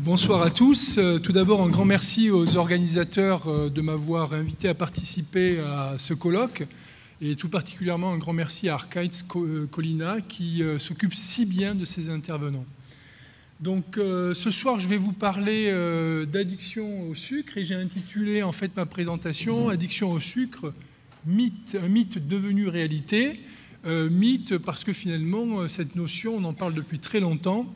Bonsoir à tous. Tout d'abord, un grand merci aux organisateurs de m'avoir invité à participer à ce colloque. Et tout particulièrement, un grand merci à Arkaitz Colina qui s'occupe si bien de ces intervenants. Donc, ce soir, je vais vous parler d'addiction au sucre et j'ai intitulé en fait ma présentation « Addiction au sucre, un mythe devenu réalité ». Mythe parce que finalement, cette notion, on en parle depuis très longtemps.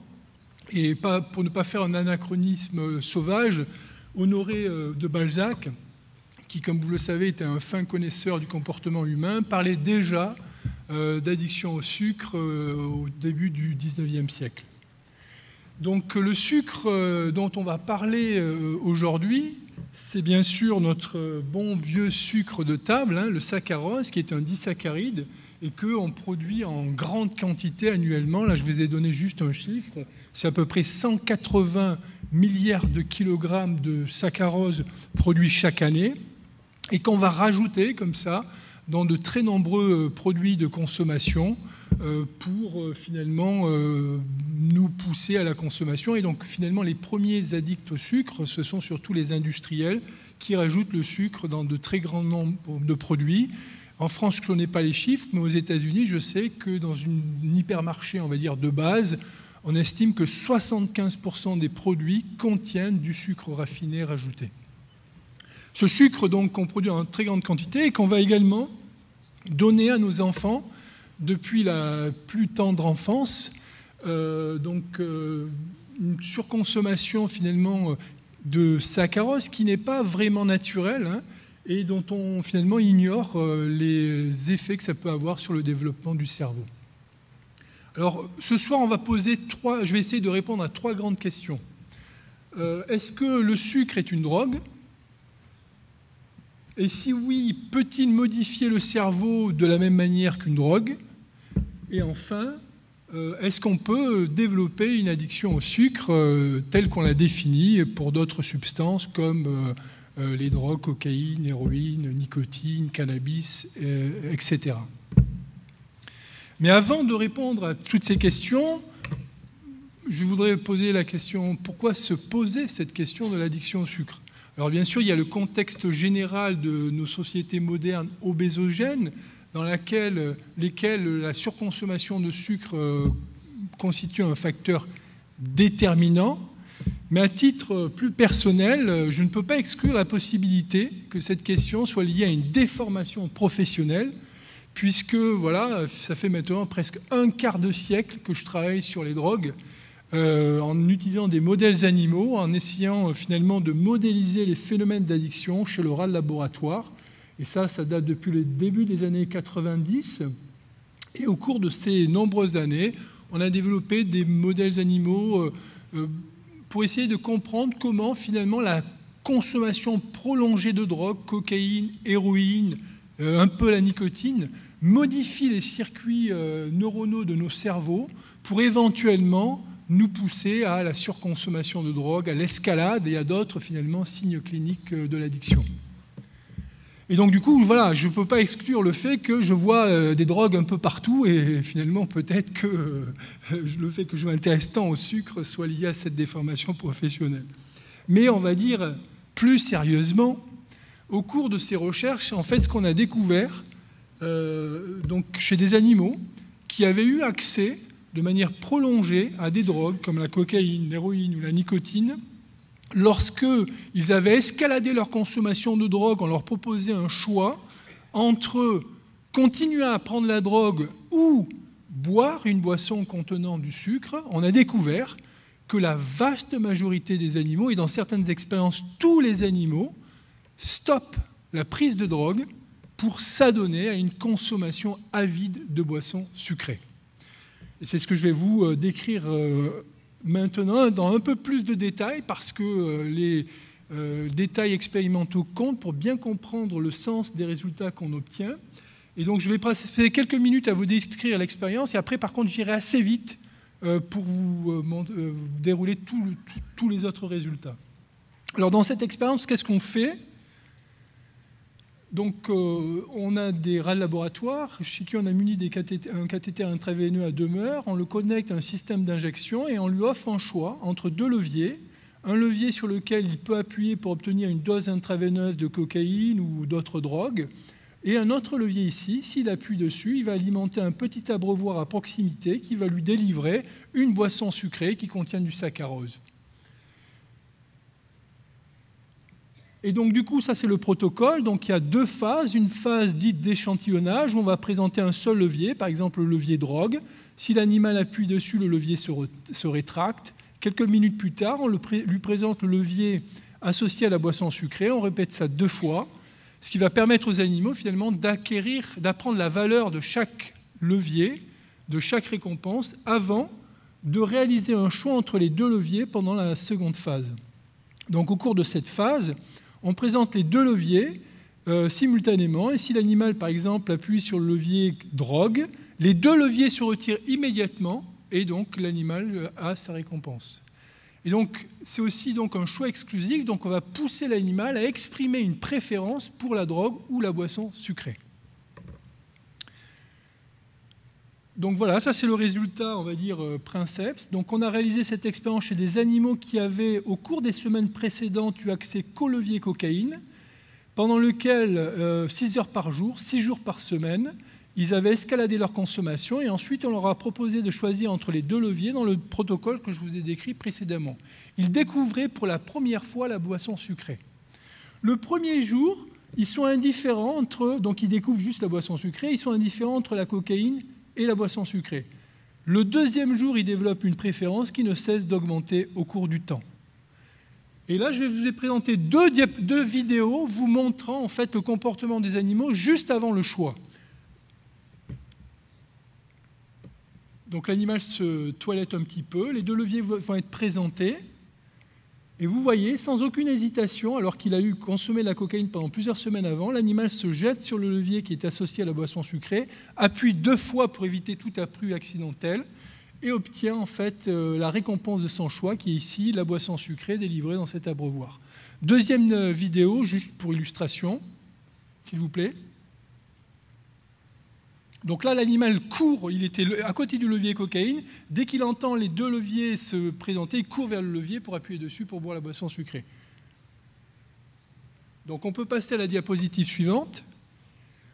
Et pour ne pas faire un anachronisme sauvage, Honoré de Balzac, qui, comme vous le savez, était un fin connaisseur du comportement humain, parlait déjà d'addiction au sucre au début du XIXe siècle. Donc le sucre dont on va parler aujourd'hui, c'est bien sûr notre bon vieux sucre de table, le saccharose, qui est un disaccharide, et qu'on produit en grande quantité annuellement. Là, je vous ai donné juste un chiffre. C'est à peu près 180 milliards de kilogrammes de saccharose produits chaque année et qu'on va rajouter comme ça dans de très nombreux produits de consommation pour finalement nous pousser à la consommation. Et donc finalement, les premiers addicts au sucre, ce sont surtout les industriels qui rajoutent le sucre dans de très grands nombres de produits. En France, je ne connais pas les chiffres, mais aux États-Unis, je sais que dans un hypermarché, on va dire, de base, on estime que 75% des produits contiennent du sucre raffiné rajouté. Ce sucre, donc, qu'on produit en très grande quantité et qu'on va également donner à nos enfants depuis la plus tendre enfance. Une surconsommation, finalement, de saccharose qui n'est pas vraiment naturelle, et dont on finalement ignore les effets que ça peut avoir sur le développement du cerveau. Alors, ce soir, je vais essayer de répondre à trois grandes questions. Est-ce que le sucre est une drogue? Et si oui, peut-il modifier le cerveau de la même manière qu'une drogue? Et enfin, est-ce qu'on peut développer une addiction au sucre telle qu'on l'a définie pour d'autres substances comme les drogues, cocaïne, héroïne, nicotine, cannabis, etc. Mais avant de répondre à toutes ces questions, je voudrais poser la question, pourquoi se poser cette question de l'addiction au sucre? Alors bien sûr, il y a le contexte général de nos sociétés modernes obésogènes, dans lesquelles la surconsommation de sucre constitue un facteur déterminant. Mais à titre plus personnel, je ne peux pas exclure la possibilité que cette question soit liée à une déformation professionnelle, puisque voilà, ça fait maintenant presque un quart de siècle que je travaille sur les drogues, en utilisant des modèles animaux, en essayant finalement de modéliser les phénomènes d'addiction chez le rat de laboratoire. Et ça date depuis le début des années 90. Et au cours de ces nombreuses années, on a développé des modèles animaux pour essayer de comprendre comment finalement la consommation prolongée de drogue, cocaïne, héroïne, un peu la nicotine, modifie les circuits neuronaux de nos cerveaux pour éventuellement nous pousser à la surconsommation de drogue, à l'escalade et à d'autres finalement signes cliniques de l'addiction. Et donc du coup, voilà, je ne peux pas exclure le fait que je vois des drogues un peu partout et finalement peut-être que le fait que je m'intéresse tant au sucre soit lié à cette déformation professionnelle. Mais on va dire plus sérieusement, au cours de ces recherches, en fait, ce qu'on a découvert donc chez des animaux qui avaient eu accès de manière prolongée à des drogues comme la cocaïne, l'héroïne ou la nicotine, lorsqu'ils avaient escaladé leur consommation de drogue, on leur proposait un choix entre continuer à prendre la drogue ou boire une boisson contenant du sucre. On a découvert que la vaste majorité des animaux, et dans certaines expériences tous les animaux, stoppent la prise de drogue pour s'adonner à une consommation avide de boissons sucrées. Et c'est ce que je vais vous décrire maintenant dans un peu plus de détails, parce que les détails expérimentaux comptent pour bien comprendre le sens des résultats qu'on obtient. Et donc je vais passer quelques minutes à vous décrire l'expérience, et après par contre j'irai assez vite pour vous dérouler tous les autres résultats. Alors dans cette expérience, qu'est-ce qu'on fait? Donc, on a des rats de laboratoire chez qui on a muni un cathéter intraveineux à demeure, on le connecte à un système d'injection et on lui offre un choix entre deux leviers, un levier sur lequel il peut appuyer pour obtenir une dose intraveineuse de cocaïne ou d'autres drogues, et un autre levier ici, s'il appuie dessus, il va alimenter un petit abreuvoir à proximité qui va lui délivrer une boisson sucrée qui contient du saccharose. Et donc du coup, ça c'est le protocole. Donc il y a deux phases. Une phase dite d'échantillonnage où on va présenter un seul levier, par exemple le levier drogue. Si l'animal appuie dessus, le levier se rétracte. Quelques minutes plus tard, on lui présente le levier associé à la boisson sucrée. On répète ça 2 fois. Ce qui va permettre aux animaux finalement d'apprendre la valeur de chaque levier, de chaque récompense, avant de réaliser un choix entre les 2 leviers pendant la seconde phase. Donc au cours de cette phase, on présente les 2 leviers simultanément, et si l'animal par exemple appuie sur le levier drogue, les 2 leviers se retirent immédiatement, et donc l'animal a sa récompense. Et donc, c'est aussi donc un choix exclusif, donc on va pousser l'animal à exprimer une préférence pour la drogue ou la boisson sucrée. Donc voilà, ça c'est le résultat, on va dire, princeps. Donc on a réalisé cette expérience chez des animaux qui avaient, au cours des semaines précédentes, eu accès qu'au levier cocaïne, pendant lequel 6 heures par jour, 6 jours par semaine, ils avaient escaladé leur consommation et ensuite on leur a proposé de choisir entre les 2 leviers dans le protocole que je vous ai décrit précédemment. Ils découvraient pour la première fois la boisson sucrée. Le premier jour, ils sont indifférents entre, donc ils découvrent juste la boisson sucrée, ils sont indifférents entre la cocaïne et la boisson sucrée. Le deuxième jour, ils développent une préférence qui ne cesse d'augmenter au cours du temps. Et là, je vais vous présenter deux vidéos vous montrant en fait le comportement des animaux juste avant le choix. Donc l'animal se toilette un petit peu, les 2 leviers vont être présentés, et vous voyez, sans aucune hésitation, alors qu'il a eu consommé la cocaïne pendant plusieurs semaines avant, l'animal se jette sur le levier qui est associé à la boisson sucrée, appuie 2 fois pour éviter tout appui accidentel, et obtient en fait la récompense de son choix, qui est ici la boisson sucrée délivrée dans cet abreuvoir. Deuxième vidéo, juste pour illustration, s'il vous plaît. Donc là, l'animal court, il était à côté du levier cocaïne. Dès qu'il entend les 2 leviers se présenter, il court vers le levier pour appuyer dessus pour boire la boisson sucrée. Donc on peut passer à la diapositive suivante.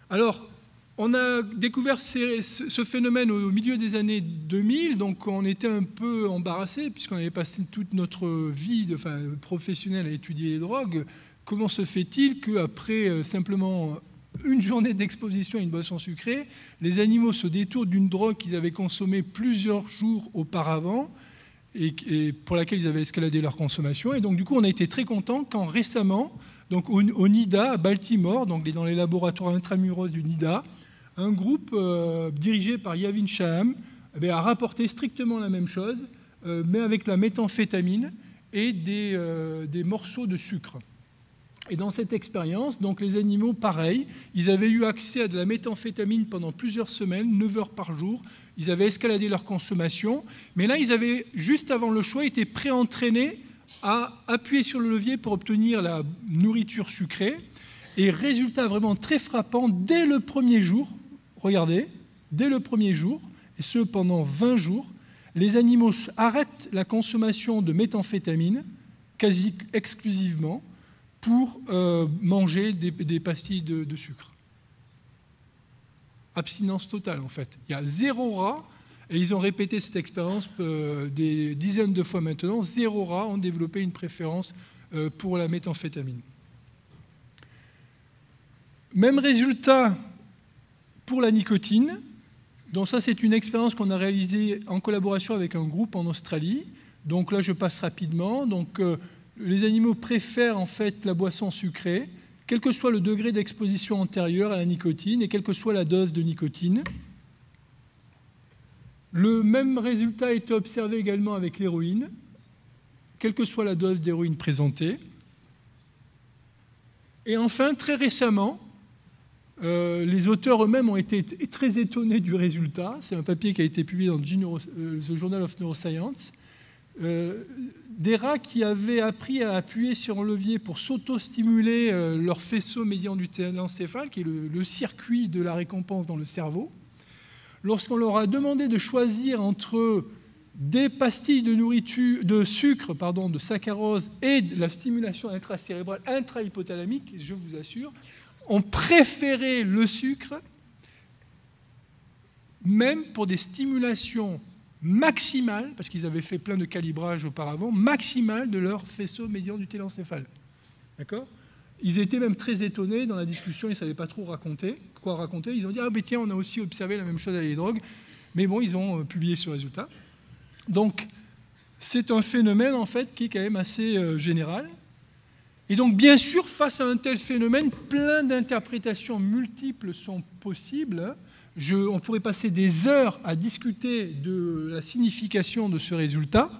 Alors, on a découvert ce phénomène au milieu des années 2000, donc on était un peu embarrassé puisqu'on avait passé toute notre vie professionnelle à étudier les drogues. Comment se fait-il qu'après simplement une journée d'exposition à une boisson sucrée, les animaux se détournent d'une drogue qu'ils avaient consommée plusieurs jours auparavant et pour laquelle ils avaient escaladé leur consommation. Et donc, du coup, on a été très contents quand récemment, donc au NIDA, à Baltimore, donc dans les laboratoires intramuros du NIDA, un groupe dirigé par Yavin Shaham a rapporté strictement la même chose, mais avec la méthamphétamine et des morceaux de sucre. Et dans cette expérience, donc les animaux, pareil, ils avaient eu accès à de la méthamphétamine pendant plusieurs semaines, 9 heures par jour. Ils avaient escaladé leur consommation. Mais là, ils avaient, juste avant le choix, été pré-entraînés à appuyer sur le levier pour obtenir la nourriture sucrée. Et résultat vraiment très frappant, dès le premier jour, regardez, dès le premier jour, et ce pendant 20 jours, les animaux arrêtent la consommation de méthamphétamine quasi exclusivement pour manger des pastilles de sucre. Abstinence totale, en fait. Il y a 0 rat, et ils ont répété cette expérience des dizaines de fois maintenant, 0 rat ont développé une préférence pour la méthamphétamine. Même résultat pour la nicotine. Donc ça, c'est une expérience qu'on a réalisée en collaboration avec un groupe en Australie. Donc là, je passe rapidement. Donc, les animaux préfèrent en fait la boisson sucrée, quel que soit le degré d'exposition antérieure à la nicotine et quelle que soit la dose de nicotine. Le même résultat a été observé également avec l'héroïne, quelle que soit la dose d'héroïne présentée. Et enfin, très récemment, les auteurs eux-mêmes ont été très étonnés du résultat. C'est un papier qui a été publié dans The Journal of Neuroscience. Des rats qui avaient appris à appuyer sur un levier pour s'auto-stimuler leur faisceau médian du télencéphale, qui est le circuit de la récompense dans le cerveau. Lorsqu'on leur a demandé de choisir entre des pastilles de nourriture, de sucre, pardon, de saccharose et de la stimulation intracérébrale, intrahypothalamique, je vous assure, ont préféré le sucre, même pour des stimulations maximales, parce qu'ils avaient fait plein de calibrages auparavant, maximales de leur faisceau médian du télencéphale. D'accord ? Ils étaient même très étonnés dans la discussion, ils ne savaient pas trop quoi raconter. Ils ont dit « Ah, mais tiens, on a aussi observé la même chose avec les drogues. » Mais bon, ils ont publié ce résultat. Donc, c'est un phénomène, en fait, qui est quand même assez général. Et donc, bien sûr, face à un tel phénomène, plein d'interprétations multiples sont possibles. On pourrait passer des heures à discuter de la signification de ce résultat.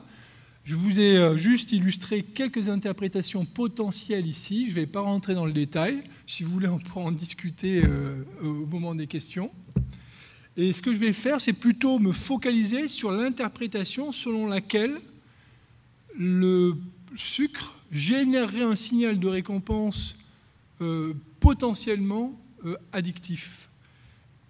Je vous ai juste illustré quelques interprétations potentielles ici. Je ne vais pas rentrer dans le détail. Si vous voulez, on pourra en discuter au moment des questions. Et ce que je vais faire, c'est plutôt me focaliser sur l'interprétation selon laquelle le sucre générerait un signal de récompense potentiellement addictif.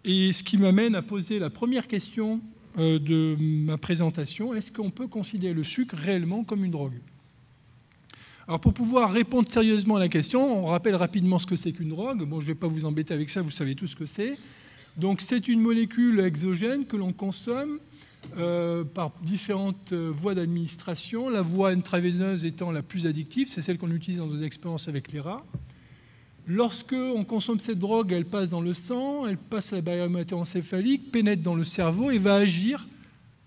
Et ce qui m'amène à poser la première question de ma présentation, est-ce qu'on peut considérer le sucre réellement comme une drogue? Alors pour pouvoir répondre sérieusement à la question, on rappelle rapidement ce que c'est qu'une drogue. Bon, je ne vais pas vous embêter avec ça, vous savez tout ce que c'est. Donc c'est une molécule exogène que l'on consomme par différentes voies d'administration. La voie intraveineuse étant la plus addictive, c'est celle qu'on utilise dans nos expériences avec les rats. Lorsque on consomme cette drogue, elle passe dans le sang, elle passe à la barrière hémato-encéphalique, pénètre dans le cerveau et va agir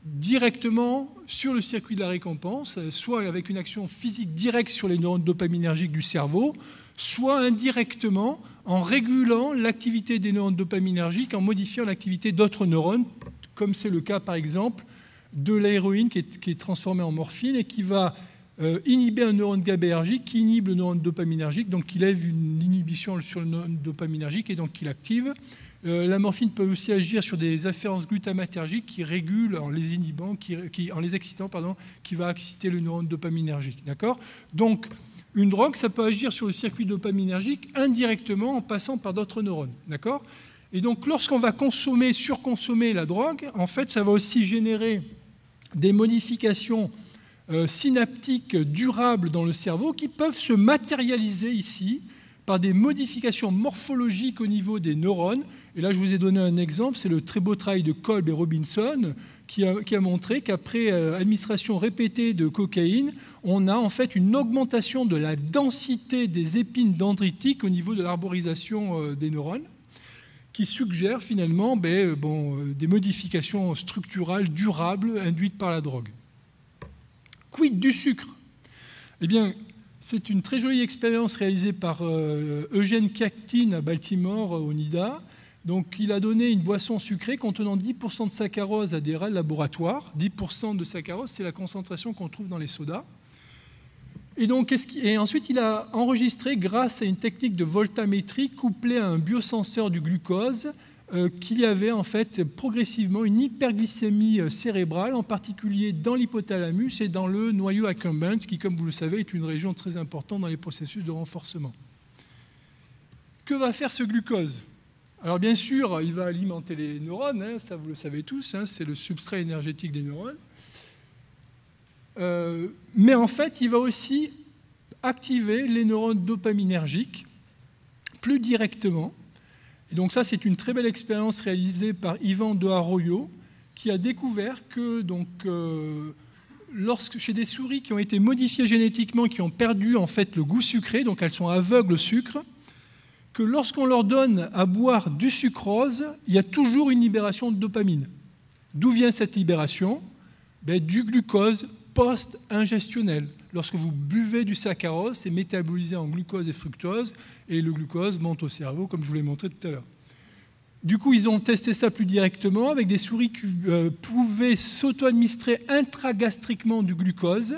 directement sur le circuit de la récompense, soit avec une action physique directe sur les neurones dopaminergiques du cerveau, soit indirectement en régulant l'activité des neurones dopaminergiques, en modifiant l'activité d'autres neurones, comme c'est le cas par exemple de l'héroïne qui est transformée en morphine et qui va inhiber un neurone GABAergique qui inhibe le neurone dopaminergique, donc qui lève une inhibition sur le neurone dopaminergique et donc qui l'active. La morphine peut aussi agir sur des afférences glutamatergiques qui régulent en les inhibant, en les excitant, qui va exciter le neurone dopaminergique. D'accord ? Donc, une drogue, ça peut agir sur le circuit dopaminergique indirectement en passant par d'autres neurones. D'accord ? Et donc, lorsqu'on va surconsommer la drogue, en fait, ça va aussi générer des modifications synaptiques durables dans le cerveau qui peuvent se matérialiser ici par des modifications morphologiques au niveau des neurones. Et là, je vous ai donné un exemple, c'est le très beau travail de Kolb et Robinson qui a montré qu'après administration répétée de cocaïne, on a en fait une augmentation de la densité des épines dendritiques au niveau de l'arborisation des neurones, qui suggère finalement des modifications structurales durables induites par la drogue. Quid du sucre? Eh bien, c'est une très jolie expérience réalisée par Eugene Kaktin à Baltimore, au NIDA. Donc, il a donné une boisson sucrée contenant 10% de saccharose à des rats de laboratoire. 10% de saccharose, c'est la concentration qu'on trouve dans les sodas. Et ensuite, il a enregistré, grâce à une technique de voltamétrie couplée à un biosenseur du glucose, qu'il y avait en fait progressivement une hyperglycémie cérébrale, en particulier dans l'hypothalamus et dans le noyau accumbens, qui, comme vous le savez, est une région très importante dans les processus de renforcement. Que va faire ce glucose? Alors bien sûr, il va alimenter les neurones, hein, ça vous le savez tous, hein, c'est le substrat énergétique des neurones. Mais en fait, il va aussi activer les neurones dopaminergiques plus directement. Et donc ça, c'est une très belle expérience réalisée par Ivan de Arroyo, qui a découvert que chez des souris qui ont été modifiées génétiquement, qui ont perdu en fait le goût sucré, donc elles sont aveugles au sucre, que lorsqu'on leur donne à boire du sucrose, il y a toujours une libération de dopamine. D'où vient cette libération? Du glucose post-ingestionnel. Lorsque vous buvez du saccharose, c'est métabolisé en glucose et fructose, et le glucose monte au cerveau, comme je vous l'ai montré tout à l'heure. Du coup, ils ont testé ça plus directement avec des souris qui pouvaient s'auto-administrer intragastriquement du glucose,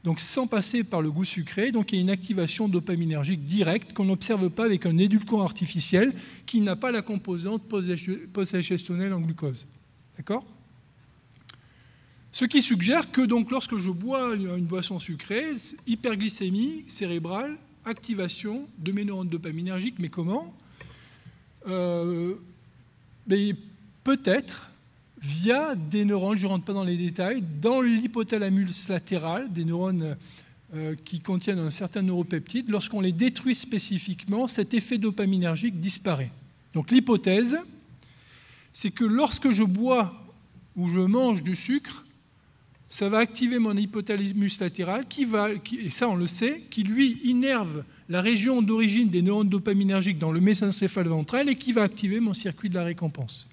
donc sans passer par le goût sucré. Donc il y a une activation dopaminergique directe qu'on n'observe pas avec un édulcorant artificiel qui n'a pas la composante post-digestionnelle en glucose. D'accord ? Ce qui suggère que donc, lorsque je bois une boisson sucrée, hyperglycémie cérébrale, activation de mes neurones dopaminergiques, mais comment? Peut-être, via des neurones, je ne rentre pas dans les détails, dans l'hypothalamus latéral, des neurones qui contiennent un certain neuropeptide. Lorsqu'on les détruit spécifiquement, cet effet dopaminergique disparaît. Donc l'hypothèse, c'est que lorsque je bois ou je mange du sucre, ça va activer mon hypothalamus latéral, et ça on le sait, qui lui innerve la région d'origine des neurones dopaminergiques dans le mésencéphale ventral et qui va activer mon circuit de la récompense.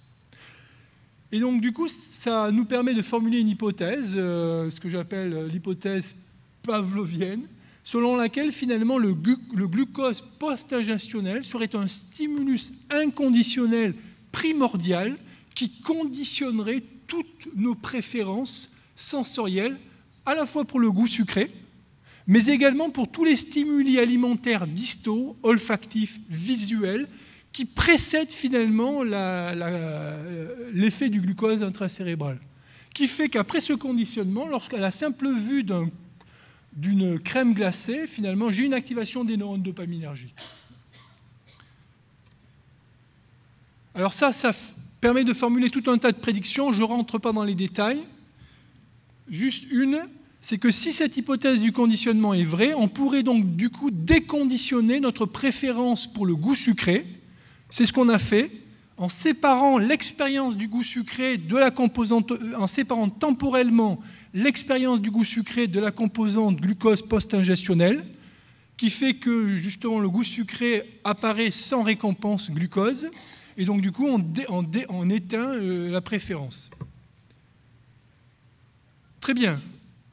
Et donc du coup, ça nous permet de formuler une hypothèse, ce que j'appelle l'hypothèse pavlovienne, selon laquelle finalement le glucose post-ingestionnel serait un stimulus inconditionnel primordial qui conditionnerait toutes nos préférences sensorielles, à la fois pour le goût sucré, mais également pour tous les stimuli alimentaires distaux, olfactifs, visuels, qui précèdent finalement l'effet du glucose intracérébral. Qui fait qu'après ce conditionnement, lorsqu'à la simple vue d'une crème glacée, finalement, j'ai une activation des neurones dopaminergiques. Alors ça permet de formuler tout un tas de prédictions. Je ne rentre pas dans les détails. Juste une, c'est que si cette hypothèse du conditionnement est vraie, on pourrait donc du coup déconditionner notre préférence pour le goût sucré. C'est ce qu'on a fait en séparant l'expérience du goût sucré de la composante, en séparant temporellement l'expérience du goût sucré de la composante glucose post-ingestionnelle, qui fait que justement le goût sucré apparaît sans récompense glucose, et donc du coup on éteint la préférence. Très bien.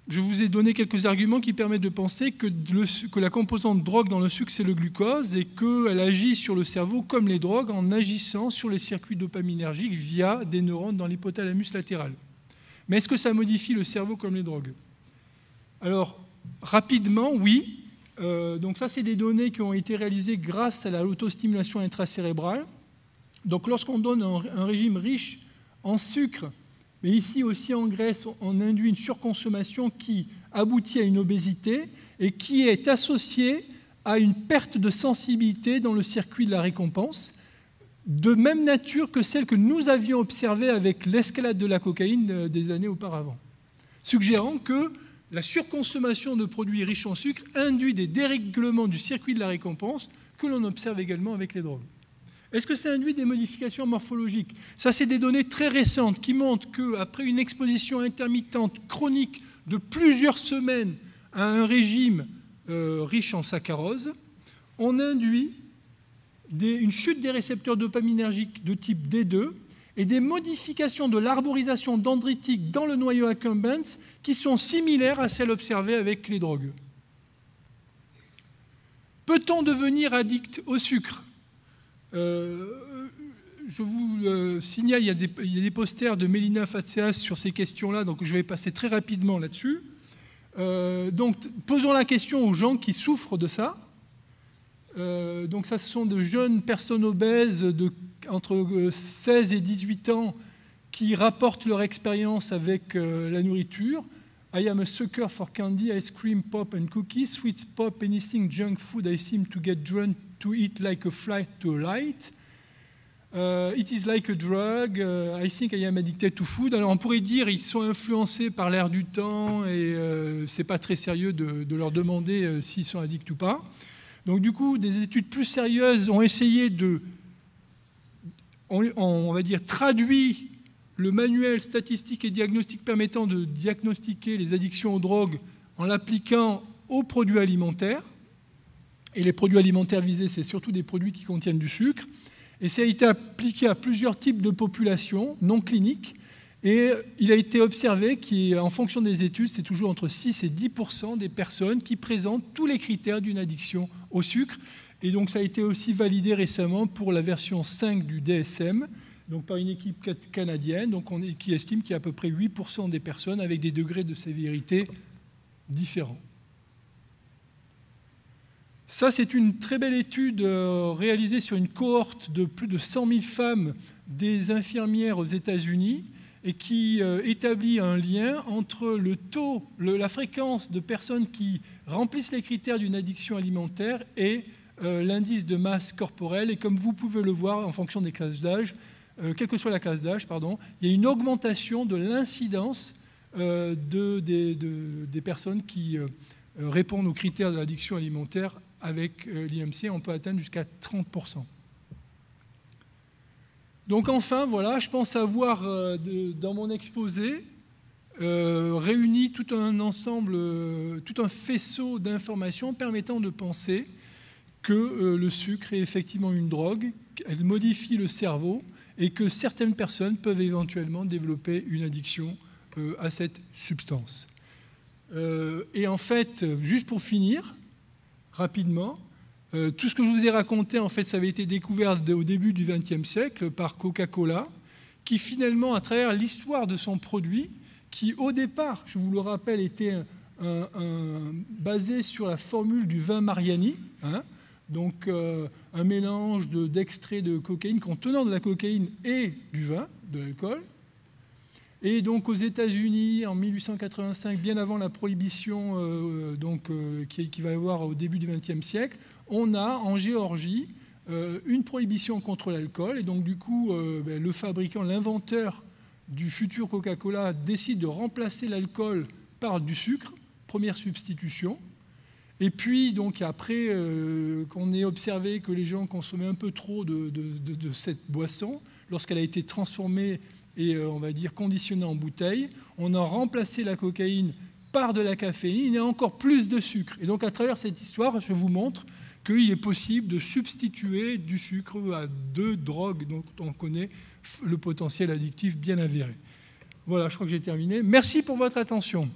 Je vous ai donné quelques arguments qui permettent de penser que la composante drogue dans le sucre, c'est le glucose et qu'elle agit sur le cerveau comme les drogues en agissant sur les circuits dopaminergiques via des neurones dans l'hypothalamus latéral. Mais est-ce que ça modifie le cerveau comme les drogues? Alors, rapidement, oui. Donc ça, c'est des données qui ont été réalisées grâce à l'autostimulation intracérébrale. Donc lorsqu'on donne un régime riche en sucre, mais ici aussi en graisse, on induit une surconsommation qui aboutit à une obésité et qui est associée à une perte de sensibilité dans le circuit de la récompense, de même nature que celle que nous avions observée avec l'escalade de la cocaïne des années auparavant, suggérant que la surconsommation de produits riches en sucre induit des dérèglements du circuit de la récompense que l'on observe également avec les drogues. Est-ce que ça induit des modifications morphologiques? Ça, c'est des données très récentes qui montrent qu'après une exposition intermittente chronique de plusieurs semaines à un régime riche en saccharose, on induit une chute des récepteurs dopaminergiques de type D2 et des modifications de l'arborisation dendritique dans le noyau accumbens qui sont similaires à celles observées avec les drogues. Peut-on devenir addict au sucre? Je vous signale, il y a des posters de Mélina Fatseas sur ces questions-là, donc je vais passer très rapidement là-dessus. Donc, posons la question aux gens qui souffrent de ça. Donc, ça, ce sont de jeunes personnes obèses entre 16 et 18 ans qui rapportent leur expérience avec la nourriture. I am a sucker for candy, ice cream, pop and cookies, sweets, pop, anything junk food. I seem to get drawn to eat like a fly to a light. It is like a drug. I think I am addicted to food. Alors on pourrait dire ils sont influencés par l'air du temps et c'est pas très sérieux de leur demander s'ils sont addicts ou pas. Donc du coup, des études plus sérieuses ont essayé on va dire, traduit le manuel statistique et diagnostique permettant de diagnostiquer les addictions aux drogues en l'appliquant aux produits alimentaires. Et les produits alimentaires visés, c'est surtout des produits qui contiennent du sucre. Et ça a été appliqué à plusieurs types de populations non cliniques. Et il a été observé qu'en fonction des études, c'est toujours entre 6 et 10% des personnes qui présentent tous les critères d'une addiction au sucre. Et donc ça a été aussi validé récemment pour la version 5 du DSM, donc par une équipe canadienne qui estime qu'il y a à peu près 8% des personnes avec des degrés de sévérité différents. Ça, c'est une très belle étude réalisée sur une cohorte de plus de 100 000 femmes des infirmières aux États-Unis et qui établit un lien entre le taux, la fréquence de personnes qui remplissent les critères d'une addiction alimentaire et l'indice de masse corporelle. Et comme vous pouvez le voir, en fonction des classes d'âge, quelle que soit la classe d'âge, pardon, il y a une augmentation de l'incidence des personnes qui répondent aux critères de l'addiction alimentaire avec l'IMC. On peut atteindre jusqu'à 30%. Donc enfin, voilà, je pense avoir, dans mon exposé, réuni tout un ensemble, tout un faisceau d'informations permettant de penser que le sucre est effectivement une drogue, elle modifie le cerveau et que certaines personnes peuvent éventuellement développer une addiction à cette substance. Et en fait, juste pour finir, rapidement, tout ce que je vous ai raconté, en fait, ça avait été découvert au début du XXe siècle par Coca-Cola, qui finalement, à travers l'histoire de son produit, qui au départ, je vous le rappelle, était basé sur la formule du vin Mariani, hein, donc un mélange d'extrait de cocaïne contenant de la cocaïne et du vin, de l'alcool. Et donc aux États-Unis, en 1885, bien avant la prohibition qui va y avoir au début du XXe siècle, on a en Géorgie une prohibition contre l'alcool. Et donc du coup, le fabricant, l'inventeur du futur Coca-Cola décide de remplacer l'alcool par du sucre, première substitution. Et puis, donc, après qu'on ait observé que les gens consommaient un peu trop de cette boisson, lorsqu'elle a été transformée et, on va dire, conditionnée en bouteille, on a remplacé la cocaïne par de la caféine et encore plus de sucre. Et donc, à travers cette histoire, je vous montre qu'il est possible de substituer du sucre à deux drogues dont on connaît le potentiel addictif bien avéré. Voilà, je crois que j'ai terminé. Merci pour votre attention.